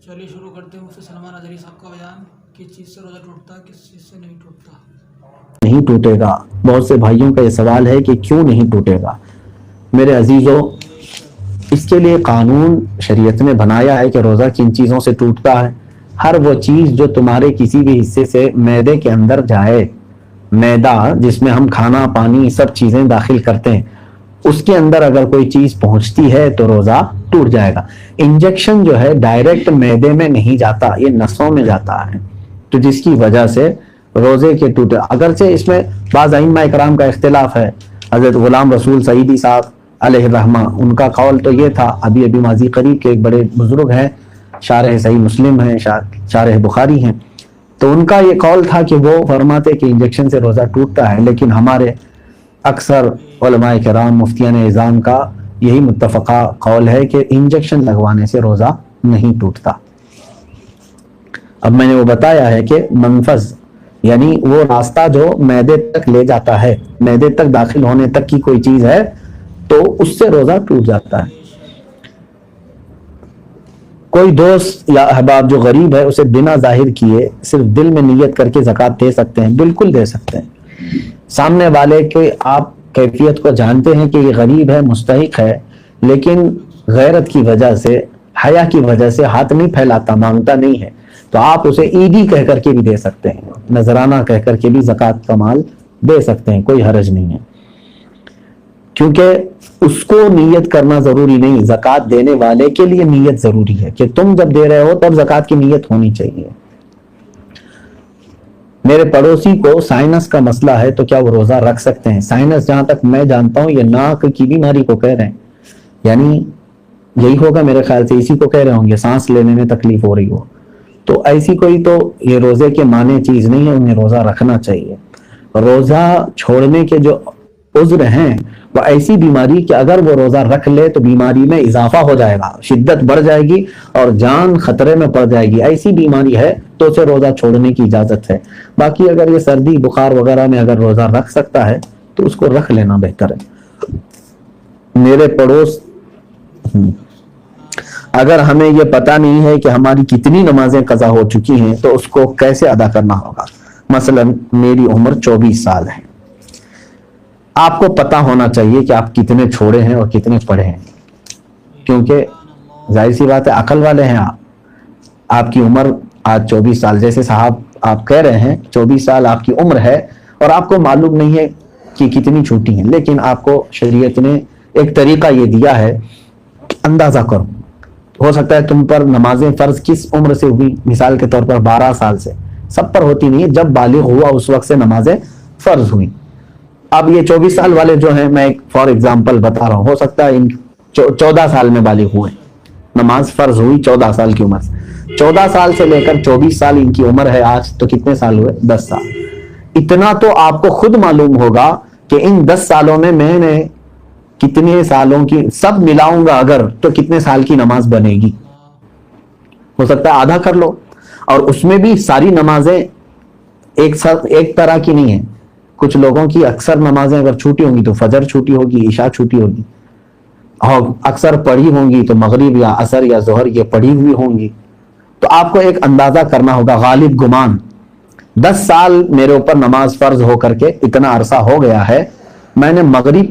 चलिए शुरू करते हैं मुफ्ती सलमान अजहरी साहब का बयान। किस चीज़ से रोज़ा टूटता है, किस चीज़ से नहीं टूटता। नहीं टूटेगा। बहुत से भाइयों का ये सवाल है कि क्यों नहीं टूटेगा। मेरे अजीज़ों, इसके लिए कानून शरीयत ने बनाया है कि रोज़ा किन चीज़ों से टूटता है। हर वो चीज़ जो तुम्हारे किसी भी हिस्से से मैदे के अंदर जाए, मैदा जिसमें हम खाना पानी सब चीज़ें दाखिल करते हैं, उसके अंदर अगर कोई चीज़ पहुंचती है तो रोज़ा टूट जाएगा। इंजेक्शन जो है डायरेक्ट मैदे में नहीं जाता, ये नसों में जाता है, तो जिसकी वजह से रोज़े के टूटे। अगरचे इसमें बाज़ अइम्मा इकराम का इख्तिलाफ है। हज़रत गुलाम रसूल सईदी साहब अलैहिर्रहमा, उनका कौल तो ये था, अभी माजी करीब के एक बड़े बुजुर्ग हैं, शारह सही मुस्लिम हैं, शारह बुखारी हैं, तो उनका ये कौल था कि वो फरमाते कि इंजेक्शन से रोज़ा टूटता है। लेकिन हमारे अक्सर उलमाए किराम मुफ्तियान इज़ाम का यही मुत्तफ़क़ा कौल है कि इंजेक्शन लगवाने से रोज़ा नहीं टूटता। अब मैंने वो बताया है कि मनफज़ यानी वो रास्ता जो मैदे तक ले जाता है, मैदे तक दाखिल होने तक की कोई चीज़ है तो उससे रोज़ा टूट जाता है। कोई दोस्त या अहबाब जो गरीब है उसे बिना जाहिर किए सिर्फ दिल में नियत करके ज़कात दे सकते हैं, बिल्कुल दे सकते हैं। सामने वाले के आप कैफियत को जानते हैं कि ये गरीब है, मुस्तहिक है, लेकिन गैरत की वजह से, हया की वजह से हाथ नहीं फैलाता, मांगता नहीं है, तो आप उसे ईदी कह करके भी दे सकते हैं, नजराना कह करके भी ज़कात का माल दे सकते हैं, कोई हरज नहीं है। क्योंकि उसको नियत करना जरूरी नहीं, ज़कात देने वाले के लिए नियत जरूरी है कि तुम जब दे रहे हो तब ज़कात की नियत होनी चाहिए। मेरे पड़ोसी को साइनस का मसला है, तो क्या वो रोज़ा रख सकते हैं? साइनस जहां तक मैं जानता हूं ये नाक की बीमारी को कह रहे हैं, यानी यही होगा मेरे ख्याल से, इसी को कह रहे होंगे, सांस लेने में तकलीफ हो रही हो, तो ऐसी कोई तो ये रोज़े के माने चीज़ नहीं है, उन्हें रोज़ा रखना चाहिए। रोज़ा छोड़ने के जो उज़्र हैं वो ऐसी बीमारी कि अगर वो रोज़ा रख ले तो बीमारी में इजाफा हो जाएगा, शिद्दत बढ़ जाएगी और जान खतरे में पड़ जाएगी, ऐसी बीमारी है तो उसे रोज़ा छोड़ने की इजाज़त है। बाकी अगर ये सर्दी बुखार वगैरह में अगर रोज़ा रख सकता है तो उसको रख लेना बेहतर है। मेरे पड़ोस, अगर हमें ये पता नहीं है कि हमारी कितनी नमाजें कज़ा हो चुकी हैं तो उसको कैसे अदा करना होगा? मसलन मेरी उम्र 24 साल है, आपको पता होना चाहिए कि आप कितने छोड़े हैं और कितने पढ़े हैं, क्योंकि जाहिर सी बात है अकल वाले हैं आप। आपकी उम्र आज 24 साल, जैसे साहब आप कह रहे हैं 24 साल आपकी उम्र है और आपको मालूम नहीं है कि कितनी छूटी हैं, लेकिन आपको शरीयत ने एक तरीका ये दिया है कि अंदाजा करो। हो सकता है तुम पर नमाजें फ़र्ज किस उम्र से हुई, मिसाल के तौर पर 12 साल से, सब पर होती नहीं है, जब बालिग हुआ उस वक्त से नमाजें फ़र्ज हुई। अब ये 24 साल वाले जो हैं, मैं एक फॉर एग्जाम्पल बता रहा हूँ, हो सकता है इन 14 साल में बालिग हुए, नमाज फ़र्ज हुई 14 साल की उम्र से, 14 साल से लेकर 24 साल इनकी उम्र है आज, तो कितने साल हुए? 10 साल। इतना तो आपको खुद मालूम होगा कि इन 10 सालों में मैंने कितने सालों की, सब मिलाऊंगा अगर, तो कितने साल की नमाज बनेगी। हो सकता है आधा कर लो, और उसमें भी सारी नमाजें एक तरह की नहीं है। कुछ लोगों की अक्सर नमाजें अगर छूटी होंगी तो फजर छूटी होगी, इशा छूटी होगी, और अक्सर पढ़ी होंगी तो मगरिब या असर या जोहर ये पढ़ी हुई होंगी। तो आपको एक अंदाजा करना होगा, गालिब गुमान 10 साल मेरे ऊपर नमाज फर्ज होकर के इतना अरसा हो गया है, मैंने मगरिब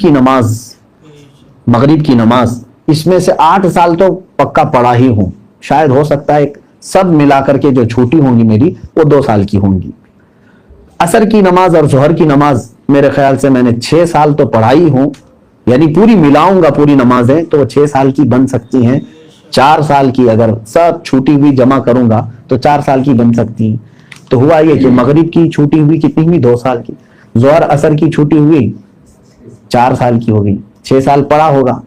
की नमाज इसमें से 8 साल तो पक्का पढ़ा ही हूं। शायद हो सकता है सब मिलाकर के जो छूटी होंगी मेरी वो 2 साल की होंगी। असर की नमाज और जोहर की नमाज मेरे ख्याल से मैंने 6 साल तो पढ़ाई हूं, यानी पूरी मिलाऊंगा पूरी नमाजें तो 6 साल की बन सकती हैं। 4 साल की अगर सब छूटी हुई जमा करूंगा तो 4 साल की बन सकती हैं। तो हुआ ये कि मगरिब की छूटी हुई कितनी हुई? 2 साल की। जोहर असर की छूटी हुई 4 साल की होगी, 6 साल पढ़ा होगा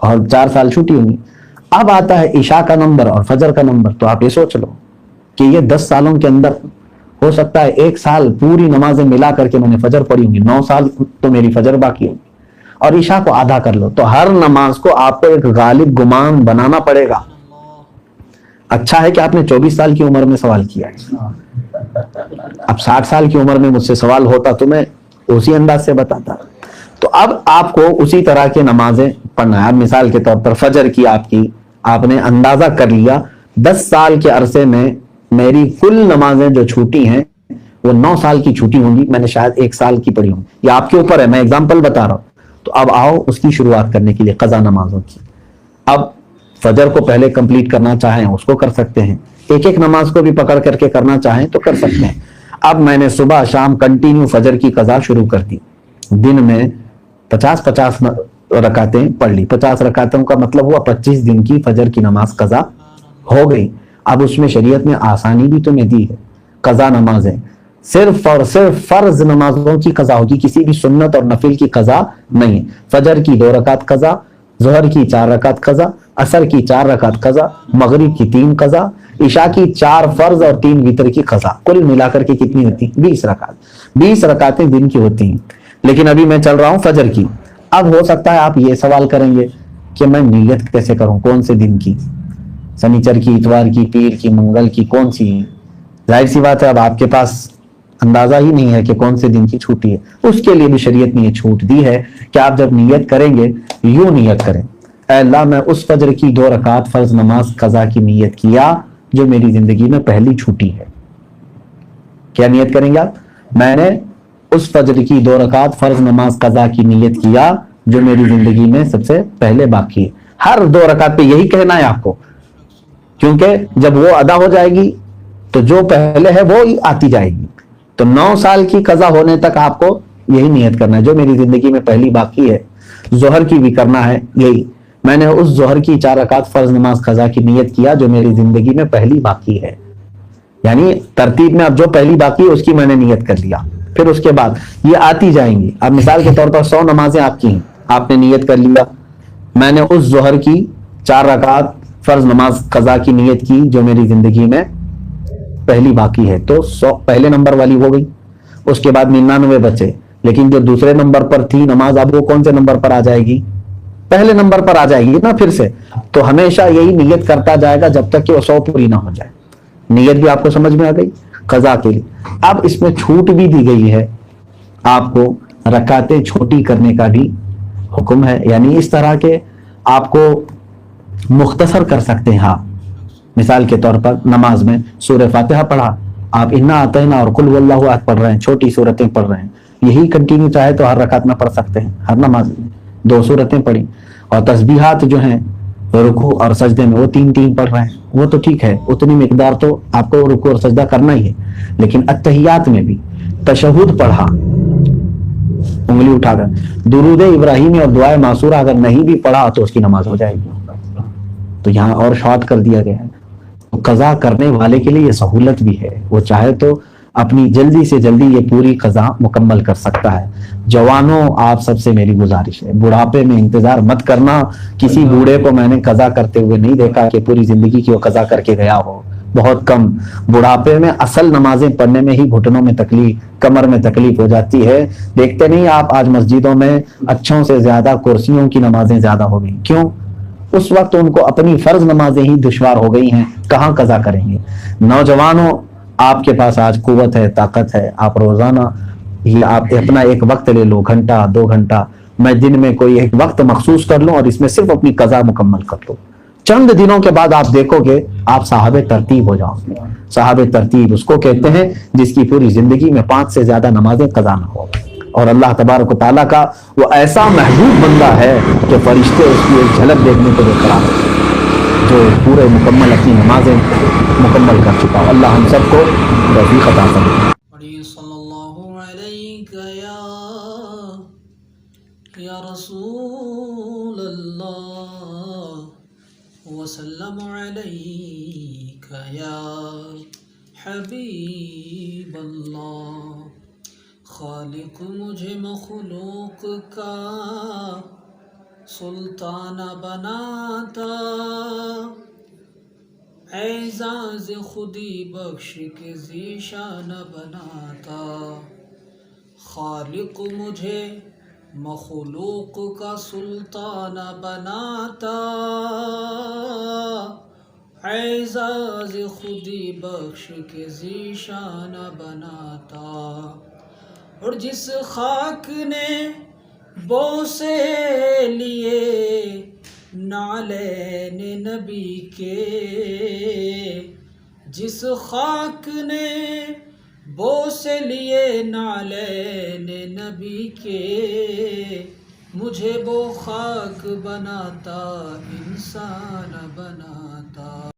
और 4 साल छूटी होगी। अब आता है इशा का नंबर और फजर का नंबर, तो आप ये सोच लो कि ये 10 सालों के अंदर हो सकता है 1 साल पूरी नमाजें मिला करके मैंने फजर पढ़ी होंगी, 9 साल तो मेरी फजर बाकी होगी, और इशा को आधा कर लो। तो हर नमाज को आपको एक गालिब गुमान बनाना पड़ेगा। अच्छा है कि आपने 24 साल की उम्र में सवाल किया है, अब 60 साल की उम्र में मुझसे सवाल होता तो मैं उसी अंदाज से बताता। तो अब आपको उसी तरह के नमाजें पढ़ना है। अब मिसाल के तौर पर फजर की आपने अंदाजा कर लिया 10 سال کے عرصے میں میری کل نمازیں جو چھوٹی ہیں وہ 9 سال کی چھوٹی ہوں گی، میں نے شاید 1 سال کی پڑھی ہوں. یہ آپ کے اوپر ہے، میں اگزامپل بتا رہا ہوں. تو اب آؤ اس کی شروعات کرنے کے لیے قضا نمازوں کی. اب فجر کو پہلے کمپلیٹ کرنا چاہیں اس کو کر سکتے ہیں، ایک ایک نماز کو بھی پکڑ کر کے کرنا چاہیں تو کر سکتے ہیں. اب میں نے صبح شام کنٹینیو فجر کی قضا شروع کر دی. دن میں 50 رکعتیں پڑھ لی. 50 رکعتوں کا مطلب ہوا 25 دن کی فجر کی نماز قضا ہو گئی. اب اس میں شریعت نے آسانی بھی تمہیں دی ہے. قضا نمازیں صرف اور صرف فرض نمازوں کی قضا ہوگی، کسی بھی سنت اور نفل کی قضا نہیں. فجر کی 2 رکعت قضا، ظہر کی 4 رکعت قضا، عصر کی 4 رکعت قضا، مغرب کی 3 قضا، عشاء کی 4 فرض اور 3 وتر کی قضا. کل ملا کر کے کتنی ہوتی؟ 20 رکعت. 20 رکعتیں دن کی ہوتی ہیں. لیکن ابھی میں چل رہا ہوں فجر کی. اب ہو سکتا ہے آپ یہ سوال کریں گے کہ میں نیت کیسے کروں، کون سے دن کی، سنیچر کی، اتوار کی، پیر کی، منگل کی، کون سی ہے؟ ظاہر سی بات ہے اب آپ کے پاس اندازہ ہی نہیں ہے کہ کون سے دن کی چھوٹی ہے. اس کے لیے بھی شریعت نے یہ چھوٹ دی ہے کہ آپ جب نیت کریں گے یوں نیت کریں، اے اللہ میں اس فجر کی 2 رکعت فرض نماز قضا کی نیت کیا جو میری زندگی میں پہلی چھوٹی ہے. کیا نیت کریں گے آپ؟ میں نے اس فجر کی 2 رکعت فرض نماز قضا کی نیت کیا جو میری زندگی میں سب سے پہلے باقی ہے. ہر 2 رکعت پہ یہی کہنا ہے آپ کو، کیونکہ جب وہ ادا ہو جائے گی تو جو پہلے ہے وہ آتی جائے گی. تو 9 سال کی قضا ہونے تک آپ کو یہی نیت کرنا ہے جو میری زندگی میں پہلی باقی ہے. ظہر کی بھی کرنا ہے یہی، میں نے اس ظہر کی 4 رکعت فرض نماز قضا کی نیت کیا جو میری زندگی میں پہلی باقی ہے. یعنی ترتیب میں اب جو پہلی باقی ہے اس کی میں نے نیت کر لیا، پھر اس کے بعد یہ آتی جائیں گی. اب مثال کے طور پر 100 نمازیں آپ کی ہیں، آپ نے نیت کر لیا میں نے اس ظہر کی 4 رکعت فرض نماز قضا کی نیت کی جو میری زندگی میں پہلی باقی ہے، تو 100 پہلے نمبر والی ہو گئی. اس کے بعد 99 بچے، لیکن جو دوسرے نمبر پر تھی نماز اب وہ کون سے نمبر پر آ جائے گی؟ پہلے نمبر پر آ جائے گی نا پھر سے. تو ہمیشہ یہی نیت کرتا جائے گا جب تک کہ وہ 100 پوری نہ ہو جائے. نیت بھی آپ کو سمجھ میں آ گئی قضا کے لیے. اب اس میں چھوٹ بھی دی گئی ہے آپ کو، رکعتیں چھوٹی کرنے کا بھی حکم ہے. یعنی اس طرح کے آپ کو مختصر کر سکتے ہیں آپ. مثال کے طور پر نماز میں سورہ فاتحہ پڑھا، آپ انا اعطینا اور قل واللہ احد پڑھ رہے ہیں، چھوٹی صورتیں پڑھ رہے ہیں. یہی کنٹینیو چاہے تو ہر رکعت میں پڑھ سکتے ہیں، ہر نماز میں 2 صورتیں پڑھی. اور تسبیحات جو ہیں رکوع اور سجدے میں وہ 3 پڑھ رہے ہیں، وہ تو ٹھیک ہے، اتنی مقدار تو آپ کو رکوع اور سجدہ کرنا ہی ہے. لیکن اتحیات میں بھی تشہد پڑھا انگلی اٹھا کر، درود ابراہیمی اور دعائے معصورہ اگر نہیں بھی پڑھا تو اس کی نماز ہو جائے گی. تو یہاں اور شارٹ کر دیا گیا ہے. قضا کرنے والے کے لیے یہ سہولت بھی ہے، وہ چاہے تو اپنی جلدی سے جلدی یہ پوری قضا مکمل کر سکتا ہے. جوانوں آپ سب سے میری گزارش ہے، بڑھاپے میں انتظار مت کرنا. کسی بوڑھے کو میں نے قضا کرتے ہوئے نہیں دیکھا کہ پوری زندگی کی وہ قضا کر کے گیا ہو، بہت کم. بڑھاپے میں اصل نمازیں پڑھنے میں ہی گھٹنوں میں تکلیف، کمر میں تکلیف ہو جاتی ہے. دیکھتے نہیں آپ آج مسجدوں میں اچھوں سے زیادہ کرسیوں کی نمازیں زیادہ ہو گئی. کیوں؟ اس وقت ان کو اپنی فرض نمازیں ہی دشوار ہو گئی ہیں، کہاں قضا کریں گے. نوجوانوں آپ کے پاس آج قوت ہے، طاقت ہے، آپ روزانہ یہ آپ اپنا ایک وقت لے لو، گھنٹہ 2 گھنٹہ، میں دن میں کوئی ایک وقت مخصوص کر لوں اور اس میں صرف اپنی قضا مکمل کر لوں. چند دنوں کے بعد آپ دیکھو گے آپ صاحب ترتیب ہو جاؤ گے. صاحب ترتیب اس کو کہتے ہیں جس کی پوری زندگی میں 5 سے زیادہ نمازیں قضا نہ ہو. اور اللہ تبارک و تعالیٰ کا وہ ایسا محبوب بندہ ہے کہ فرشتے اس کی ایک جھلک دیکھنے کو بےقرار ہیں، جو پورے مکمل اپنی نمازیں مکمل کر چکا ہو. اللہ ہم سب کو توفیق عطا فرمائے. صلی اللہ علیہ یا رسول اللہ وسلم علیک یا حبیب اللہ. خالق مجھے مخلوق کا سلطان بناتا، اعزاز خودی بخش کے ذیشان بناتا. خالق مجھے مخلوق کا سلطان بناتا، اعزاز خودی بخش کے ذیشان بناتا. اور جس خاک نے بوسے لیے نعلین نبی کے، جس خاک نے بوسے لیے نعلین نبی کے، مجھے وہ خاک بناتا انسان بناتا۔